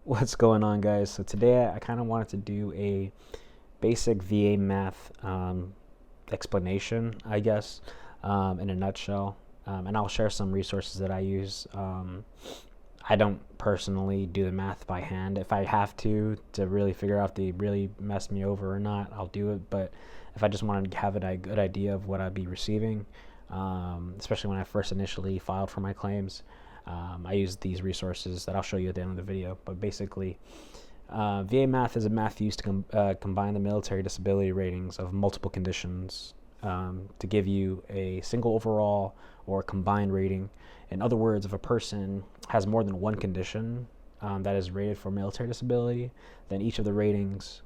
What's going on, guys? So today I kind of wanted to do a basic VA math explanation, I guess, in a nutshell. And I'll share some resources that I use. I don't personally do the math by hand. If I have to really figure out if they really mess me over or not, I'll do it. But if I just wanted to have a good idea of what I'd be receiving, especially when I first initially filed for my claims, I use these resources that I'll show you at the end of the video. But basically, VA math is a math used to combine the military disability ratings of multiple conditions to give you a single overall or combined rating. In other words, if a person has more than one condition that is rated for military disability, then each of the ratings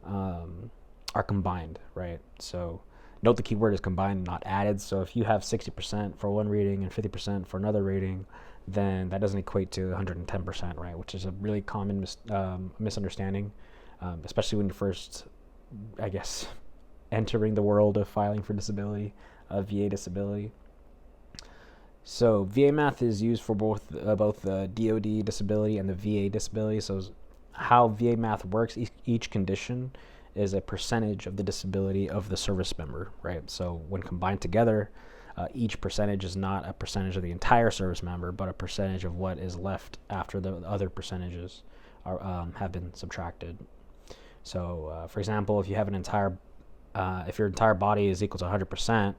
are combined, right? So note the keyword is combined, not added. So if you have 60% for one rating and 50% for another rating, then that doesn't equate to 110%, right? Which is a really common misunderstanding, especially when you're first, I guess, entering the world of filing for disability, VA disability. So VA math is used for both the DoD disability and the VA disability. So how VA math works, each condition is a percentage of the disability of the service member, right? So when combined together, each percentage is not a percentage of the entire service member, but a percentage of what is left after the other percentages have been subtracted. So, for example, if you have if your entire body is equal to 100%,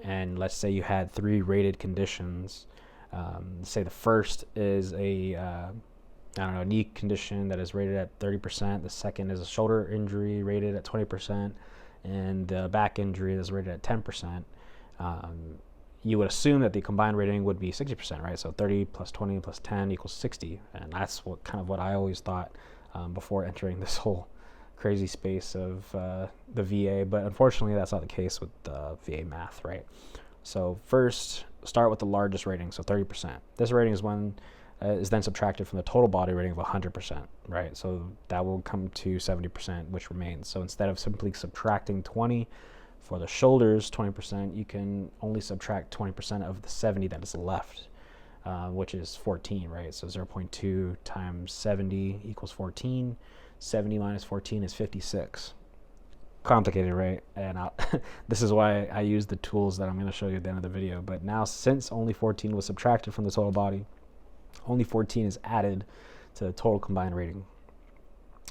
and let's say you had three rated conditions, say the first is a knee condition that is rated at 30%. The second is a shoulder injury rated at 20%, and the back injury is rated at 10%. You would assume that the combined rating would be 60%, right? So 30 plus 20 plus 10 equals 60, and that's what I always thought before entering this whole crazy space of the VA. But unfortunately, that's not the case with VA math, right? So first, start with the largest rating, so 30%. This rating is then subtracted from the total body rating of 100%, right? So that will come to 70%, which remains. So instead of simply subtracting 20 for the shoulders, 20%, you can only subtract 20% of the 70 that is left, which is 14, right? So 0.2 times 70 equals 14. 70 minus 14 is 56. Complicated, right? And this is why I use the tools that I'm going to show you at the end of the video. But now, since only 14 was subtracted from the total body, only 14 is added to the total combined rating.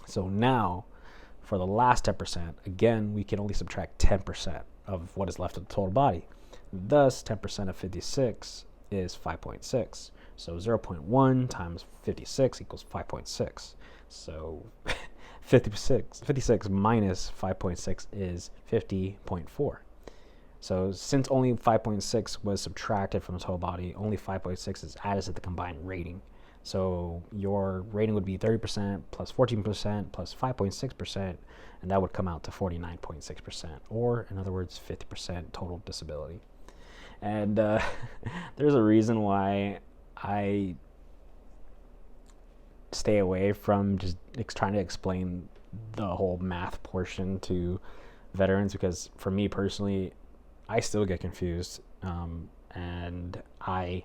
So now, for the last 10%, again, we can only subtract 10% of what is left of the total body. Thus, 10% of 56 is 5.6. So 0.1 times 56 equals 5.6. So 56 minus 5.6 is 50.4. So since only 5.6 was subtracted from the total body, only 5.6 is added to the combined rating. So your rating would be 30% plus 14% plus 5.6%, and that would come out to 49.6%, or in other words, 50% total disability. And there's a reason why I stay away from just trying to explain the whole math portion to veterans, because for me personally, I still get confused, and I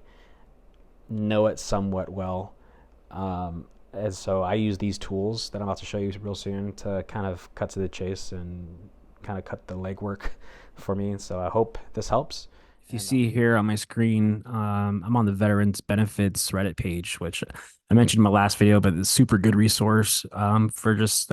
know it somewhat well. And so I use these tools that I'm about to show you real soon to kind of cut to the chase and kind of cut the legwork for me. So I hope this helps. If you see here on my screen, I'm on the Veterans Benefits Reddit page, which I mentioned in my last video, but it's a super good resource for just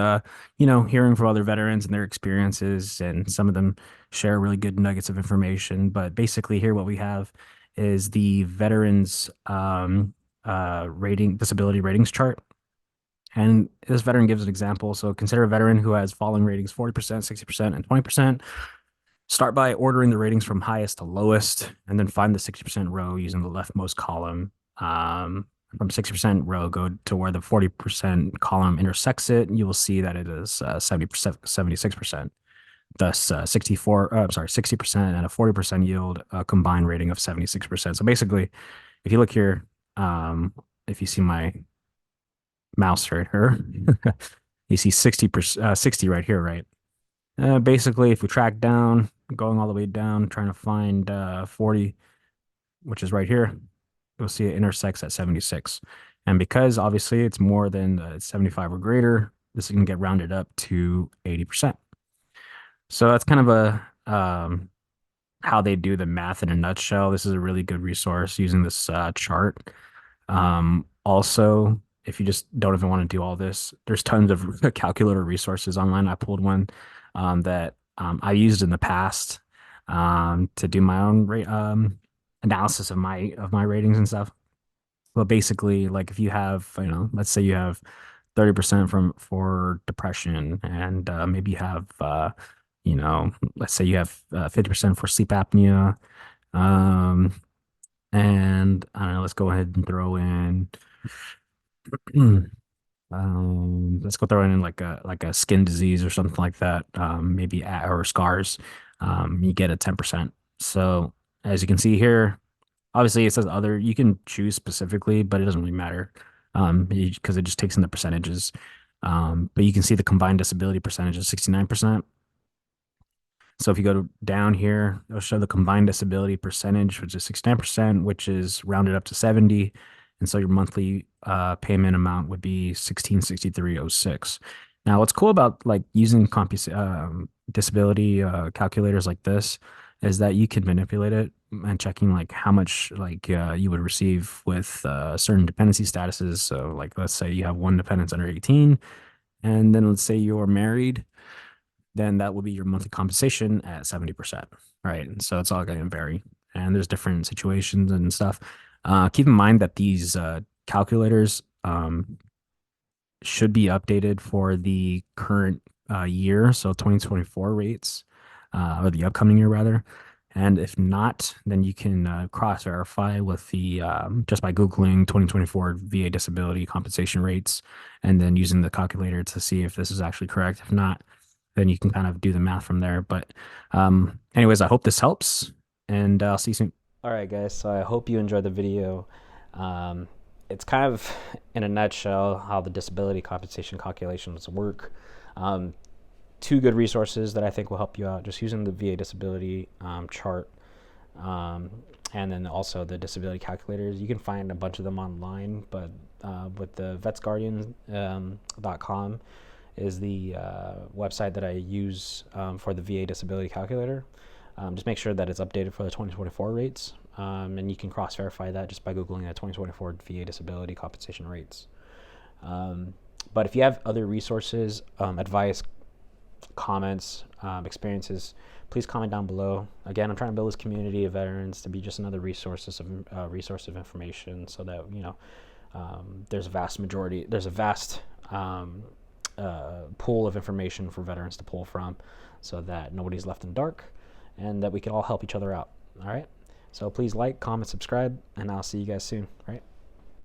hearing from other veterans and their experiences, and some of them share really good nuggets of information. But basically, here what we have is the veterans disability ratings chart. And this veteran gives an example. So consider a veteran who has following ratings: 40%, 60%, and 20%. Start by ordering the ratings from highest to lowest, and then find the 60% row using the leftmost column. From 60% row, go to where the 40% column intersects it. You will see that it is 70%, 76%. Thus, 60% and a 40% yield a combined rating of 76%. So basically, if you look here, if you see my mouse right here, you see 60 right here, right? Basically, if we track down, going all the way down, trying to find 40, which is right here, you'll see it intersects at 76. And because obviously it's more than 75 or greater, this can get rounded up to 80%. So that's kind of a how they do the math in a nutshell. This is a really good resource using this chart. Also, if you just don't even want to do all this, there's tons of calculator resources online. I pulled one that I used in the past to do my own analysis of my ratings and stuff. But basically, like if you have, let's say you have 30% for depression, and maybe you have, let's say you have 50% for sleep apnea, um, and I don't know, let's go ahead and throw in, let's go throw in like a skin disease or something like that, maybe or scars. You get a 10%. So as you can see here, obviously it says other. You can choose specifically, but it doesn't really matter, because it just takes in the percentages. But you can see the combined disability percentage is 69%. So if you go down here, it'll show the combined disability percentage, which is 69%, which is rounded up to 70. And so your monthly payment amount would be 1663.06. Now, what's cool about like using disability calculators like this is that you can manipulate it and checking like how much like you would receive with certain dependency statuses. So like let's say you have one dependent under 18, and then let's say you're married, then that will be your monthly compensation at 70%, right? And so it's all going to vary. And there's different situations and stuff. Keep in mind that these calculators should be updated for the current year, so 2024 rates, or the upcoming year rather. And if not, then you can cross verify with the just by Googling 2024 VA disability compensation rates and then using the calculator to see if this is actually correct. If not, then you can kind of do the math from there. But anyways, I hope this helps, and I'll see you soon. All right, guys. So I hope you enjoyed the video. It's kind of in a nutshell how the disability compensation calculations work. Two good resources that I think will help you out just using the VA disability chart, and then also the disability calculators. You can find a bunch of them online, but with the vetsguardian.com is the website that I use for the VA disability calculator. Just make sure that it's updated for the 2024 rates, and you can cross-verify that just by Googling the 2024 VA disability compensation rates. But if you have other resources, advice, comments, experiences, please comment down below. Again, I'm trying to build this community of veterans to be just another resource of information, so that there's a vast pool of information for veterans to pull from, so that nobody's left in the dark, and that we can all help each other out. All right. So please like, comment, subscribe, and I'll see you guys soon. All right.